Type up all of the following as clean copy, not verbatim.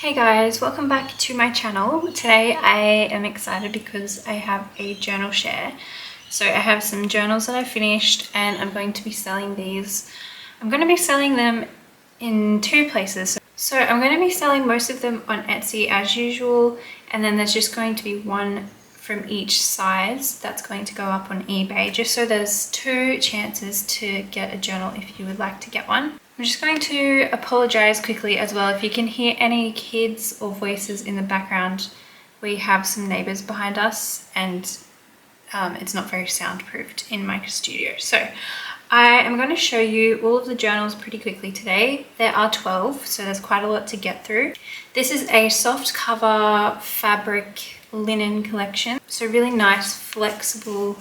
Hey guys, welcome back to my channel. Today I am excited because I have a journal share. So I have some journals that I finished and I'm going to be selling these. I'm going to be selling them in two places. So I'm going to be selling most of them on Etsy as usual, and then there's just going to be one from each size that's going to go up on eBay, just so there's two chances to get a journal if you would like to get one. I'm just going to apologize quickly as well if you can hear any kids or voices in the background. We have some neighbors behind us and it's not very soundproofed in my studio. So I am going to show you all of the journals pretty quickly today. There are 12, so there's quite a lot to get through. This is a soft cover fabric linen collection. So really nice, flexible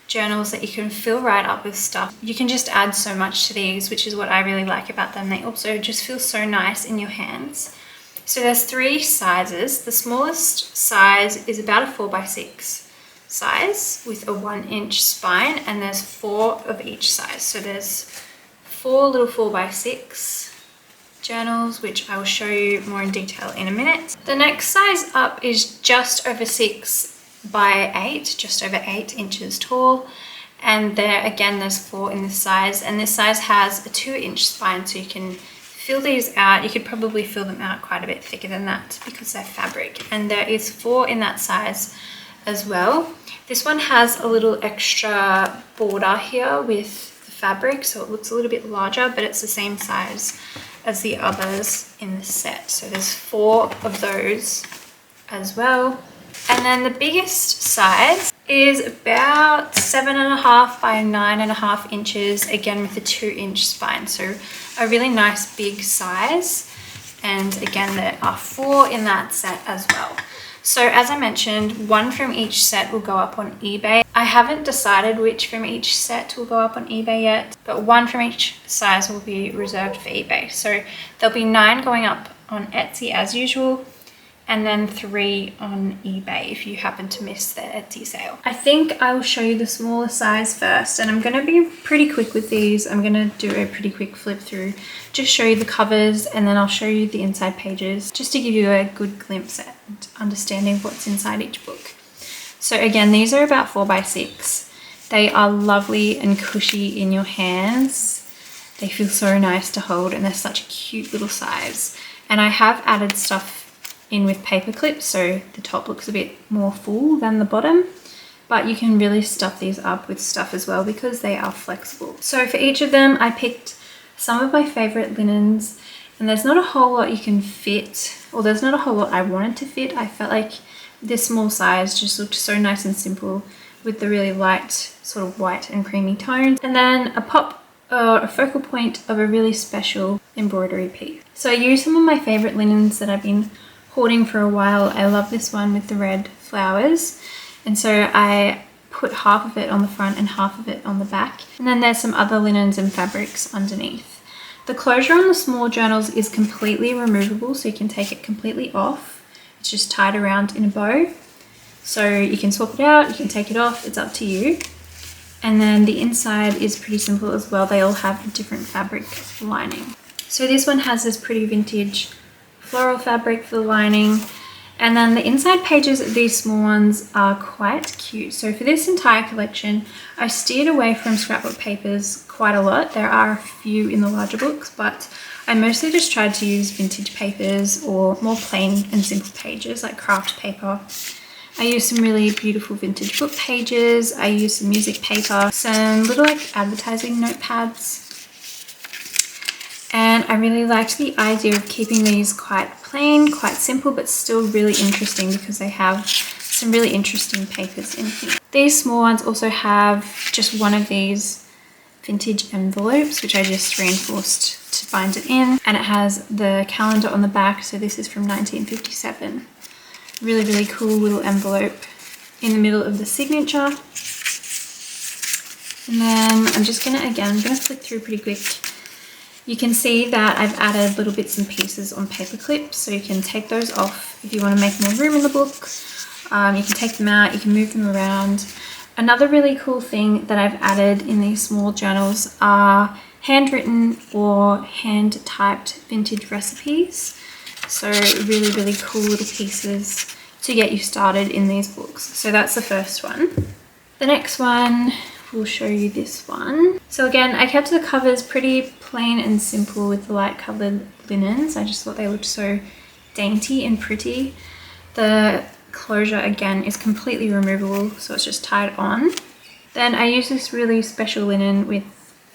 journals that you can fill right up with stuff. You can just add so much to these, which is what I really like about them. They also just feel so nice in your hands. So there's three sizes. The smallest size is about a 4x6 size with a 1-inch spine, and there's 4 of each size. So there's 4 little 4x6 journals, which I will show you more in detail in a minute. The next size up is just over 6x8, just over 8 inches tall, and there again there's 4 in this size, and this size has a 2-inch spine, so you can fill these out. You could probably fill them out quite a bit thicker than that because they're fabric, and there is 4 in that size as well. This one has a little extra border here with the fabric, so it looks a little bit larger, but it's the same size as the others in the set. So there's 4 of those as well. And then the biggest size is about 7.5 by 9.5 inches, again with a 2-inch spine. So a really nice big size. And again, there are 4 in that set as well. So as I mentioned, one from each set will go up on eBay. I haven't decided which from each set will go up on eBay yet, but one from each size will be reserved for eBay. So there'll be 9 going up on Etsy as usual, and then 3 on eBay if you happen to miss the Etsy sale. I think I will show you the smaller size first, and I'm going to be pretty quick with these. I'm going to do a pretty quick flip through, just show you the covers, and then I'll show you the inside pages just to give you a good glimpse at understanding what's inside each book. So again, these are about 4x6. They are lovely and cushy in your hands. They feel so nice to hold, and they're such a cute little size. And I have added stuff in with paper clips, so the top looks a bit more full than the bottom, but you can really stuff these up with stuff as well because they are flexible. So for each of them, I picked some of my favorite linens, and there's not a whole lot you can fit, or there's not a whole lot I wanted to fit. I felt like this small size just looked so nice and simple with the really light sort of white and creamy tones, and then a pop or a focal point of a really special embroidery piece. So I used some of my favorite linens that I've been hoarding for a while. I love this one with the red flowers, and so I put half of it on the front and half of it on the back, and then there's some other linens and fabrics underneath. The closure on the small journals is completely removable, so you can take it completely off. It's just tied around in a bow, so you can swap it out, you can take it off, it's up to you. And then the inside is pretty simple as well. They all have a different fabric lining. So this one has this pretty vintage floral fabric for the lining, and then the inside pages of these small ones are quite cute. So for this entire collection, I steered away from scrapbook papers quite a lot. There are a few in the larger books, but I mostly just tried to use vintage papers or more plain and simple pages like craft paper. I used some really beautiful vintage book pages. I used some music paper, some little like advertising notepads. And I really liked the idea of keeping these quite plain, quite simple, but still really interesting because they have some really interesting papers in here. These small ones also have just one of these vintage envelopes, which I just reinforced to bind it in. And it has the calendar on the back. So this is from 1957. Really, really cool little envelope in the middle of the signature. And then I'm just gonna flick through pretty quick. You can see that I've added little bits and pieces on paper clips, so you can take those off if you want to make more room in the book. You can take them out, you can move them around. Another really cool thing that I've added in these small journals are handwritten or hand-typed vintage recipes. So really, really cool little pieces to get you started in these books. So that's the first one. The next one, we'll show you this one. So again, I kept the covers pretty plain and simple with the light coloured linens. I just thought they looked so dainty and pretty. The closure again is completely removable, so it's just tied on. Then I used this really special linen with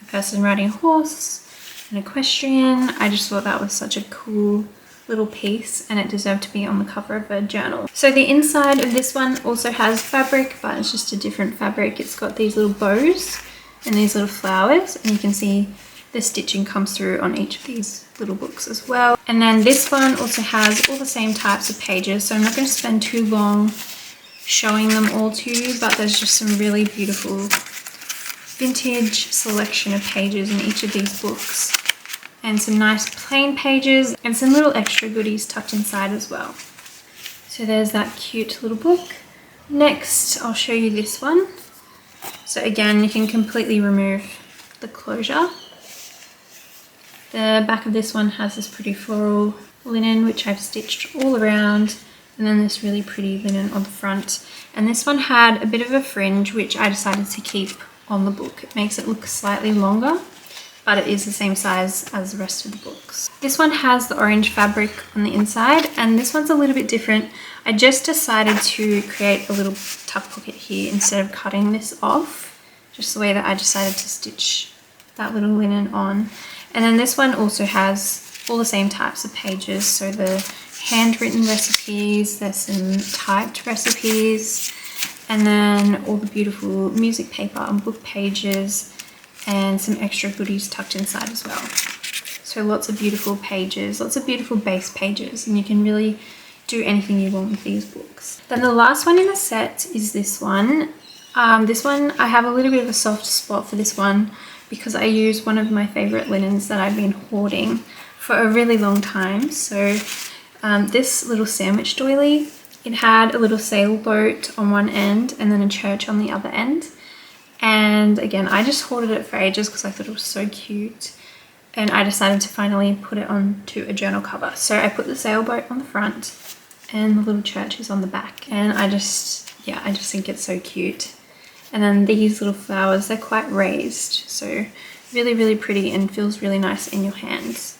a person riding a horse, an equestrian. I just thought that was such a cool little piece and it deserved to be on the cover of a journal. So the inside of this one also has fabric, but it's just a different fabric. It's got these little bows and these little flowers, and you can see the stitching comes through on each of these little books as well. And then this one also has all the same types of pages, so I'm not going to spend too long showing them all to you, but there's just some really beautiful vintage selection of pages in each of these books, and some nice plain pages and some little extra goodies tucked inside as well. So there's that cute little book. Next, I'll show you this one. So again, you can completely remove the closure. The back of this one has this pretty floral linen, which I've stitched all around, and then this really pretty linen on the front. And this one had a bit of a fringe, which I decided to keep on the book. It makes it look slightly longer, but it is the same size as the rest of the books. This one has the orange fabric on the inside, and this one's a little bit different. I just decided to create a little tuck pocket here instead of cutting this off, just the way that I decided to stitch that little linen on. And then this one also has all the same types of pages, so the handwritten recipes, there's some typed recipes, and then all the beautiful music paper on book pages, and some extra goodies tucked inside as well. So lots of beautiful pages, lots of beautiful base pages, and you can really do anything you want with these books. Then the last one in the set is this one. This one, I have a little bit of a soft spot for this one because I use one of my favorite linens that I've been hoarding for a really long time. So this little sandwich doily, it had a little sailboat on one end and then a church on the other end. And again, I just hoarded it for ages because I thought it was so cute, and I decided to finally put it onto a journal cover. So I put the sailboat on the front and the little church is on the back, and I just think it's so cute. And then these little flowers, they're quite raised, so really, really pretty and feels really nice in your hands.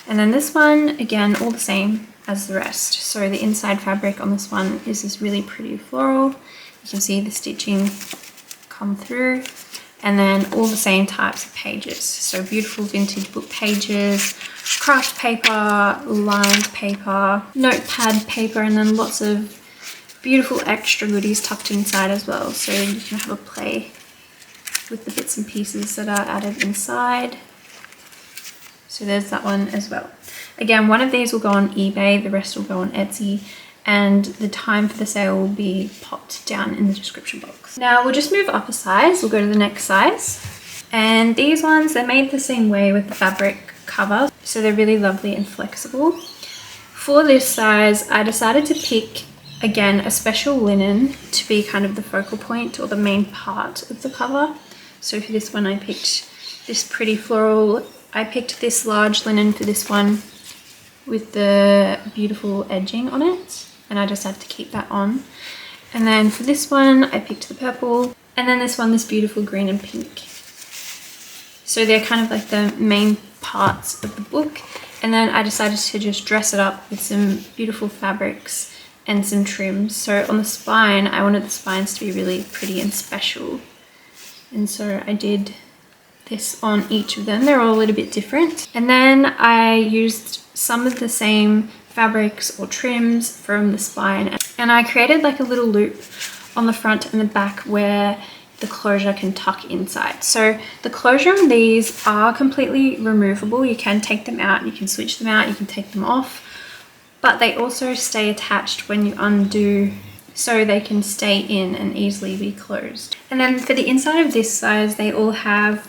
And then this one, again, all the same as the rest. So the inside fabric on this one is this really pretty floral. You can see the stitching come through, and then all the same types of pages. So beautiful vintage book pages, craft paper, lined paper, notepad paper, and then lots of beautiful extra goodies tucked inside as well. So you can have a play with the bits and pieces that are added inside. So there's that one as well. Again, one of these will go on eBay, the rest will go on Etsy, and the time for the sale will be popped down in the description box. Now we'll just move up a size, we'll go to the next size. And these ones, they're made the same way with the fabric cover, so they're really lovely and flexible. For this size, I decided to pick, again, a special linen to be kind of the focal point or the main part of the cover. So for this one, I picked this pretty floral. I picked this large linen for this one with the beautiful edging on it, and I decided to keep that on. And then for this one, I picked the purple, and then this one, this beautiful green and pink. So they're kind of like the main parts of the book. And then I decided to just dress it up with some beautiful fabrics and some trims. So on the spine, I wanted the spines to be really pretty and special. And so I did this on each of them. They're all a little bit different. And then I used some of the same fabrics or trims from the spine, and I created like a little loop on the front and the back where the closure can tuck inside. So the closure on these are completely removable. You can take them out, you can switch them out, you can take them off, but they also stay attached when you undo, so they can stay in and easily be closed. And then for the inside of this size, they all have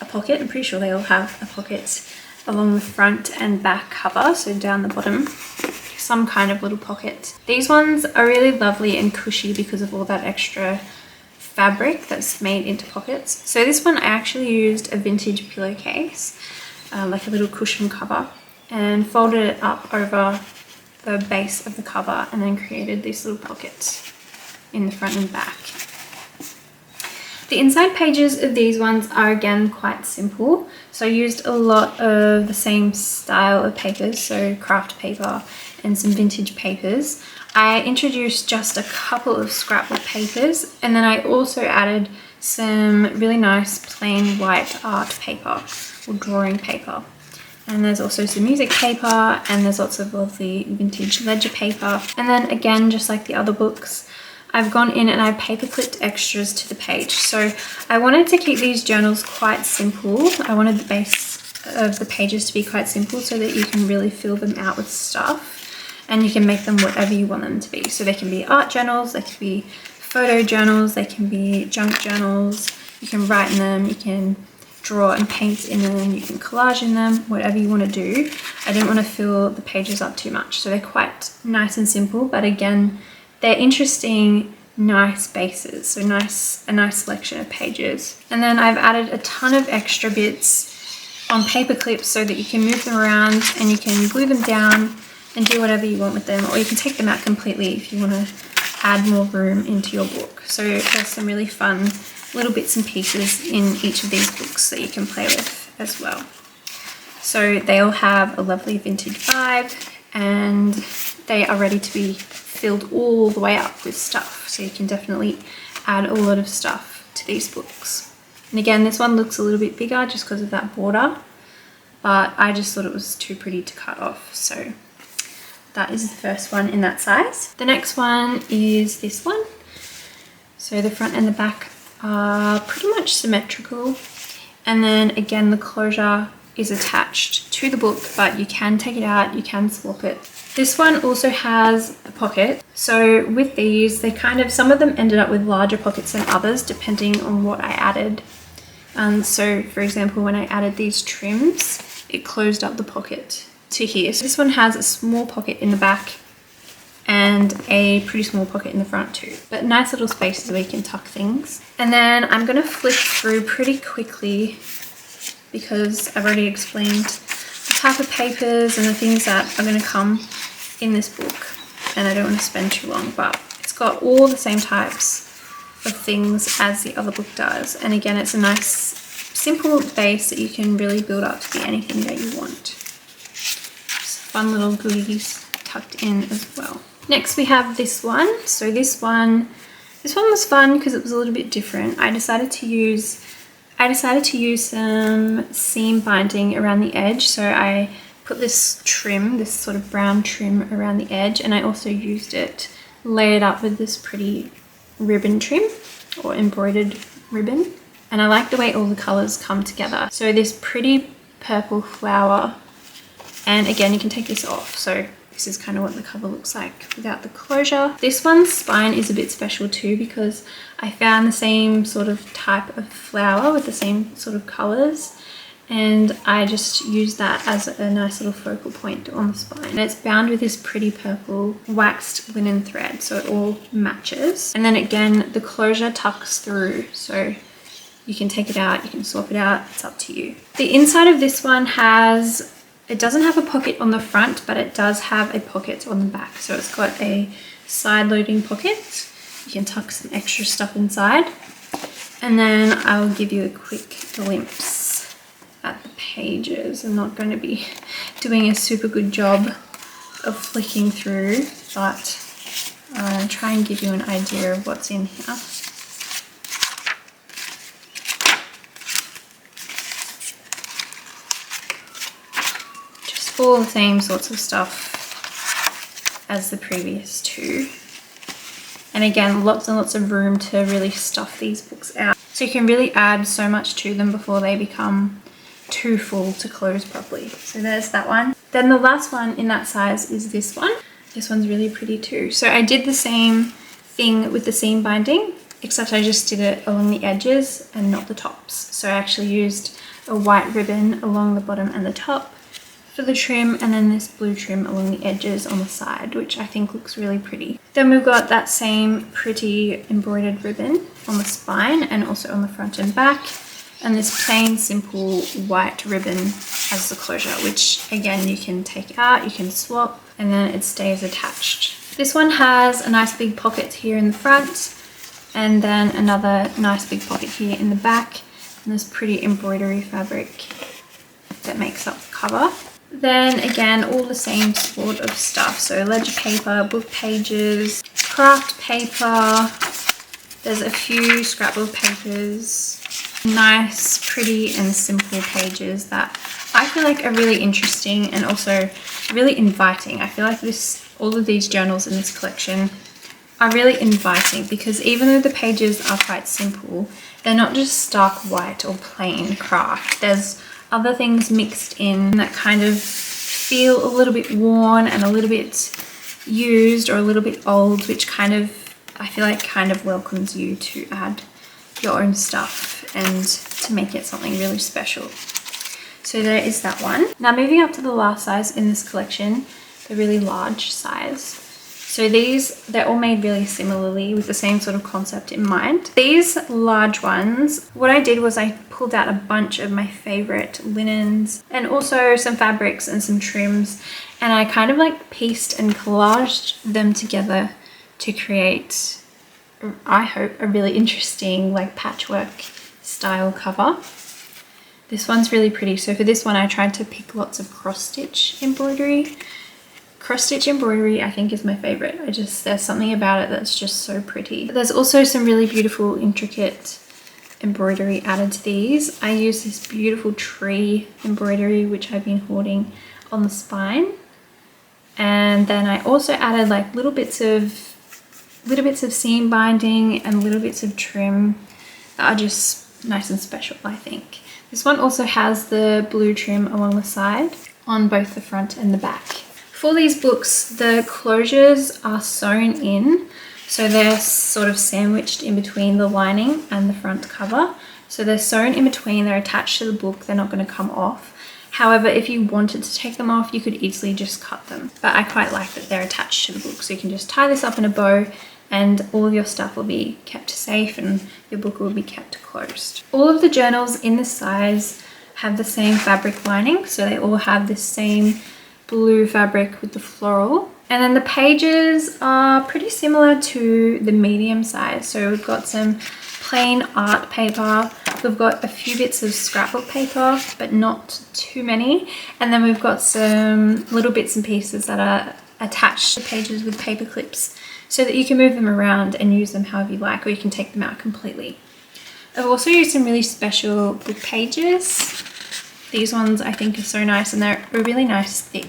a pocket. I'm pretty sure they all have a pocket along the front and back cover, so down the bottom, some kind of little pocket. These ones are really lovely and cushy because of all that extra fabric that's made into pockets. So this one, I actually used a vintage pillowcase, like a little cushion cover, and folded it up over the base of the cover and then created these little pockets in the front and back. The inside pages of these ones are again quite simple. So I used a lot of the same style of papers, so craft paper and some vintage papers. I introduced just a couple of scrapbook papers, and then I also added some really nice plain white art paper or drawing paper. And there's also some music paper, and there's lots of lovely vintage ledger paper. And then again, just like the other books, I've gone in and I've paper clipped extras to the page. So I wanted to keep these journals quite simple. I wanted the base of the pages to be quite simple so that you can really fill them out with stuff, and you can make them whatever you want them to be. So they can be art journals, they can be photo journals, they can be junk journals. You can write in them, you can draw and paint in them, you can collage in them, whatever you want to do. I didn't want to fill the pages up too much, so they're quite nice and simple, but again, they're interesting, nice bases, so a nice selection of pages. And then I've added a ton of extra bits on paper clips so that you can move them around and you can glue them down and do whatever you want with them, or you can take them out completely if you want to add more room into your book. So there's some really fun little bits and pieces in each of these books that you can play with as well. So they all have a lovely vintage vibe, and they are ready to be filled all the way up with stuff. So you can definitely add a lot of stuff to these books. And again, this one looks a little bit bigger just because of that border, but I just thought it was too pretty to cut off. So that is the first one in that size. The next one is this one. So the front and the back are pretty much symmetrical. And then again, the closure is attached to the book, but you can take it out, you can swap it. This one also has a pocket. So with these, they some of them ended up with larger pockets than others, depending on what I added. So for example, when I added these trims, it closed up the pocket to here. So this one has a small pocket in the back and a pretty small pocket in the front too, but nice little spaces where you can tuck things. And then I'm gonna flick through pretty quickly because I've already explained the type of papers and the things that are gonna come in this book, and I don't want to spend too long, but it's got all the same types of things as the other book does. And again, it's a nice simple base that you can really build up to be anything that you want. Just fun little goodies tucked in as well. Next we have this one. So this one was fun because it was a little bit different. I decided to use some seam binding around the edge. So I put this trim, this sort of brown trim around the edge, and I also used it layered up with this pretty ribbon trim or embroidered ribbon. And I like the way all the colors come together. So this pretty purple flower, and again, you can take this off. So this is kind of what the cover looks like without the closure. This one's spine is a bit special too because I found the same sort of type of flower with the same sort of colors, and I just used that as a nice little focal point on the spine. And it's bound with this pretty purple waxed linen thread, so it all matches. And then again, the closure tucks through, so you can take it out, you can swap it out, it's up to you. The inside of this one it doesn't have a pocket on the front, but it does have a pocket on the back. So it's got a side loading pocket. You can tuck some extra stuff inside. And then I'll give you a quick glimpse at the pages. I'm not going to be doing a super good job of flicking through, but I'll try and give you an idea of what's in here. All the same sorts of stuff as the previous two. And again, lots and lots of room to really stuff these books out. So you can really add so much to them before they become too full to close properly. So there's that one. Then the last one in that size is this one. This one's really pretty too. So I did the same thing with the seam binding, except I just did it along the edges and not the tops. So I actually used a white ribbon along the bottom and the top for the trim, and then this blue trim along the edges on the side, which I think looks really pretty. Then we've got that same pretty embroidered ribbon on the spine and also on the front and back. and this plain simple white ribbon as the closure, which again you can take out, you can swap, and then it stays attached. This one has a nice big pocket here in the front, and then another nice big pocket here in the back, and this pretty embroidery fabric that makes up the cover. Then again, all the same sort of stuff, so ledger paper, book pages, craft paper, there's a few scrapbook papers, nice, pretty and simple pages that I feel like are really interesting and also really inviting. I feel like all of these journals in this collection are really inviting because even though the pages are quite simple, they're not just stark white or plain craft. There's other things mixed in that kind of feel a little bit worn and a little bit used or a little bit old, which kind of, I feel like kind of welcomes you to add your own stuff and to make it something really special. So there is that one. Now moving up to the last size in this collection, the really large size. So these, they're all made really similarly with the same sort of concept in mind. These large ones, what I did was I pulled out a bunch of my favorite linens and also some fabrics and some trims, and I kind of like pieced and collaged them together to create, I hope, a really interesting like patchwork style cover. This one's really pretty. So for this one I tried to pick lots of cross stitch embroidery. Cross stitch embroidery I think is my favorite. There's something about it that's just so pretty. But there's also some really beautiful intricate embroidery added to these. I use this beautiful tree embroidery which I've been hoarding on the spine, and then I also added like little bits of seam binding and little bits of trim that are just nice and special, I think. This one also has the blue trim along the side on both the front and the back. For these books, the closures are sewn in, so they're sort of sandwiched in between the lining and the front cover. So they're sewn in between, they're attached to the book, they're not going to come off. However, if you wanted to take them off, you could easily just cut them. But I quite like that they're attached to the book, so you can just tie this up in a bow and all of your stuff will be kept safe and your book will be kept closed. All of the journals in this size have the same fabric lining, so they all have the same blue fabric with the floral. And then the pages are pretty similar to the medium size. So we've got some plain art paper, we've got a few bits of scrapbook paper, but not too many. And then we've got some little bits and pieces that are attached to pages with paper clips so that you can move them around and use them however you like, or you can take them out completely. I've also used some really special book pages. These ones I think are so nice, and they're a really nice thick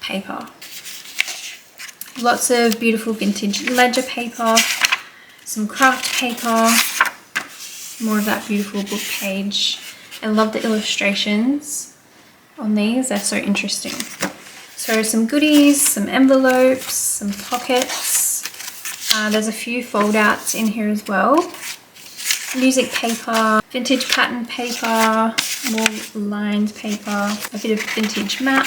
paper. Lots of beautiful vintage ledger paper, some craft paper, more of that beautiful book page. I love the illustrations on these, they're so interesting. So some goodies, some envelopes, some pockets. There's a few fold outs in here as well. Music paper, vintage pattern paper, more lined paper, a bit of vintage map.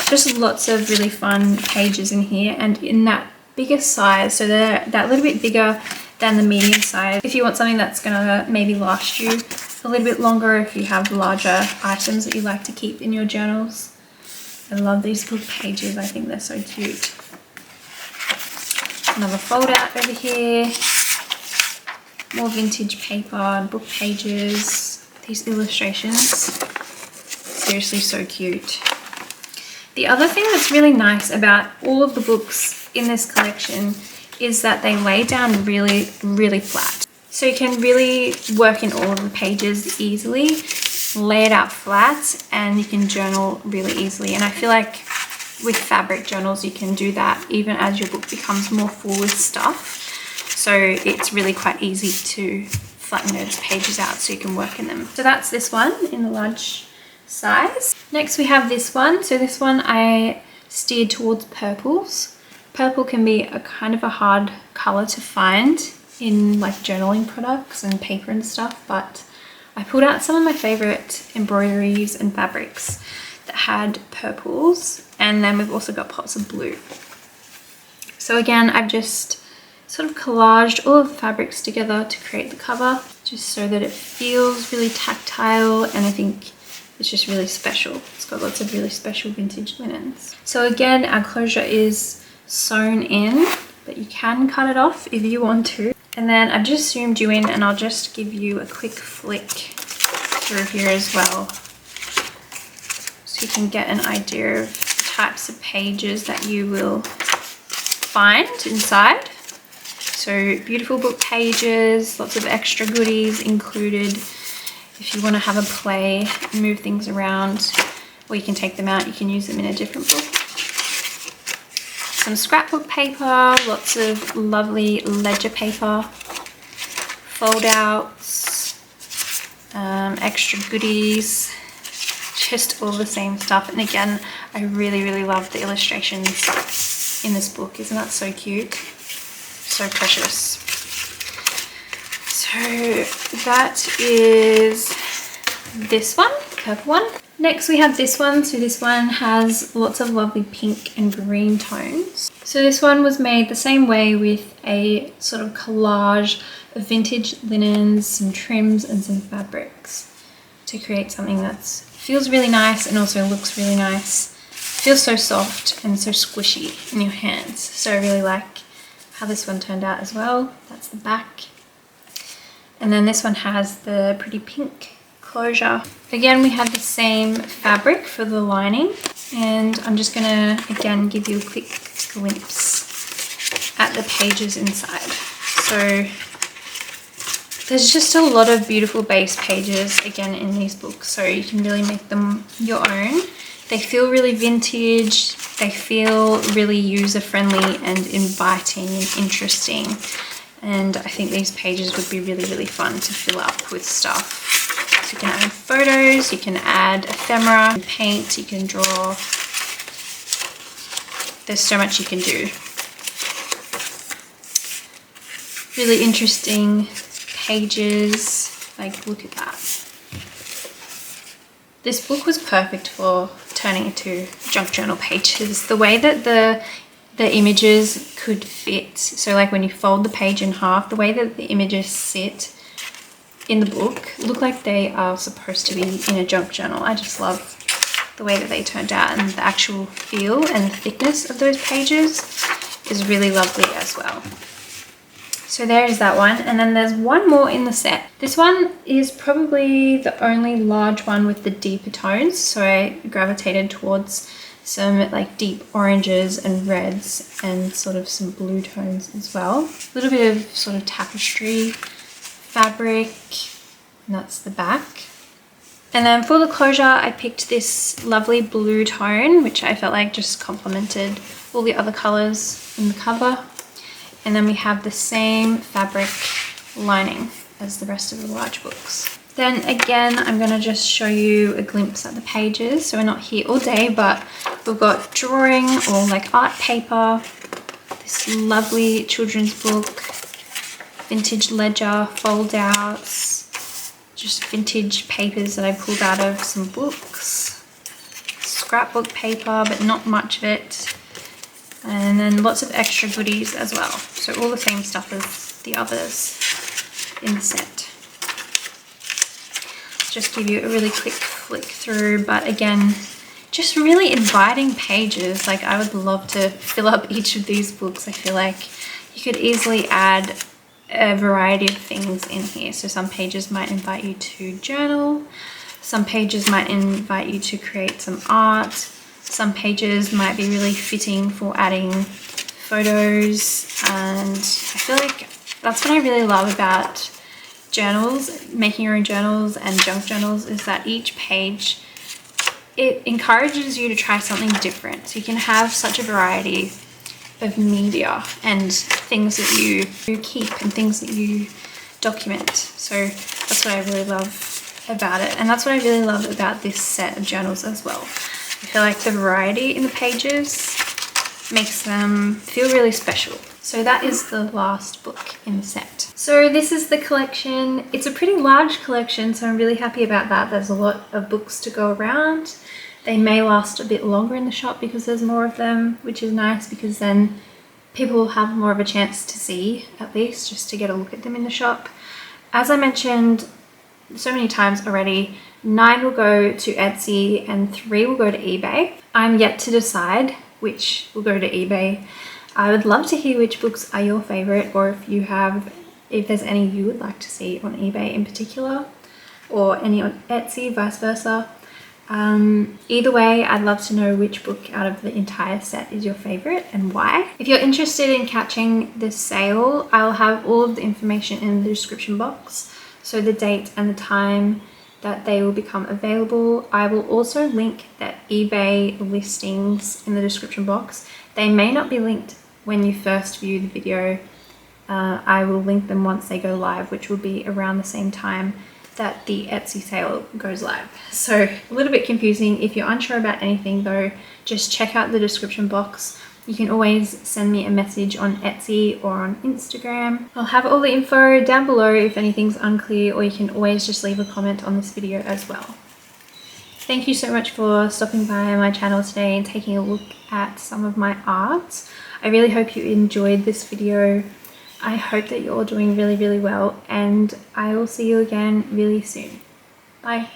Just lots of really fun pages in here, and in that bigger size, so they're that little bit bigger than the medium size. If you want something that's gonna maybe last you a little bit longer, if you have larger items that you like to keep in your journals. I love these book pages, I think they're so cute. Another fold out over here. More vintage paper and book pages. These illustrations, seriously so cute. The other thing that's really nice about all of the books in this collection is that they lay down really, really flat. So you can really work in all of the pages easily, lay it out flat, and you can journal really easily. And I feel like with fabric journals, you can do that even as your book becomes more full with stuff. So it's really quite easy to flatten those pages out so you can work in them. So that's this one in the large size. Next we have this one. So this one I steered towards purples. Purple can be a kind of a hard color to find in like journaling products and paper and stuff, but I pulled out some of my favorite embroideries and fabrics that had purples, and then we've also got pots of blue. So again, I've just sort of collaged all of the fabrics together to create the cover. just so that it feels really tactile, and I think it's just really special. It's got lots of really special vintage linens. So again, our closure is sewn in, but you can cut it off if you want to. And then I've just zoomed you in, and I'll just give you a quick flick through here as well, so you can get an idea of the types of pages that you will find inside. So beautiful book pages, lots of extra goodies included if you want to have a play and move things around, or you can take them out, you can use them in a different book. Some scrapbook paper, lots of lovely ledger paper, fold outs, extra goodies, just all the same stuff. And again, I really love the illustrations in this book. Isn't that so cute? So precious. So that is this one, purple one. Next we have this one. So this one has lots of lovely pink and green tones. So this one was made the same way, with a sort of collage of vintage linens, some trims and some fabrics to create something that feels really nice and also looks really nice. Feels so soft and so squishy in your hands. So I really like how this one turned out as well. That's the back. And then this one has the pretty pink closure. Again, we have the same fabric for the lining, and I'm just gonna again give you a quick glimpse at the pages inside. So there's just a lot of beautiful base pages again in these books, so you can really make them your own. They feel really vintage, they feel really user-friendly and inviting and interesting. And I think these pages would be really fun to fill up with stuff. So you can add photos, you can add ephemera, paint, you can draw. There's so much you can do. Really interesting pages, like look at that. This book was perfect for turning into junk journal pages. The way that the images could fit, so like when you fold the page in half, the way that the images sit in the book look like they are supposed to be in a junk journal. I just love the way that they turned out, and the actual feel and the thickness of those pages is really lovely as well. So there is that one, and then there's one more in the set. This one is probably the only large one with the deeper tones, so I gravitated towards some like deep oranges and reds and sort of some blue tones as well. A little bit of sort of tapestry fabric, and that's the back. And then for the closure, I picked this lovely blue tone, which I felt like just complemented all the other colors in the cover. And then we have the same fabric lining as the rest of the large books. Then again, I'm going to just show you a glimpse at the pages. So we're not here all day, but we've got drawing or like art paper, this lovely children's book, vintage ledger, fold outs, just vintage papers that I pulled out of some books, scrapbook paper, but not much of it. And then lots of extra goodies as well. So all the same stuff as the others in the set. Just give you a really quick flick through, but again, just really inviting pages. Like I would love to fill up each of these books. I feel like you could easily add a variety of things in here. So some pages might invite you to journal. Some pages might invite you to create some art. Some pages might be really fitting for adding photos, and I feel like that's what I really love about journals, making your own journals and junk journals, is that each page, it encourages you to try something different. So you can have such a variety of media and things that you keep and things that you document. So that's what I really love about it, and that's what I really love about this set of journals as well. I feel like the variety in the pages makes them feel really special. So that is the last book in the set. So this is the collection. It's a pretty large collection, so I'm really happy about that. There's a lot of books to go around. They may last a bit longer in the shop because there's more of them, which is nice because then people will have more of a chance to see, at least, just to get a look at them in the shop. As I mentioned so many times already, 9 will go to Etsy and 3 will go to eBay. I'm yet to decide which will go to eBay. I would love to hear which books are your favorite, or if there's any you would like to see on eBay in particular, or any on Etsy, vice versa. Either way, I'd love to know which book out of the entire set is your favorite and why. If you're interested in catching this sale, I'll have all of the information in the description box, so the date and the time that they will become available. I will also link the eBay listings in the description box. They may not be linked when you first view the video. I will link them once they go live, which will be around the same time that the Etsy sale goes live. So a little bit confusing. If you're unsure about anything though, just check out the description box. You can always send me a message on Etsy or on Instagram. I'll have all the info down below if anything's unclear, or you can always just leave a comment on this video as well. Thank you so much for stopping by my channel today and taking a look at some of my art. I really hope you enjoyed this video. I hope that you're all doing really, really well, and I will see you again really soon. Bye.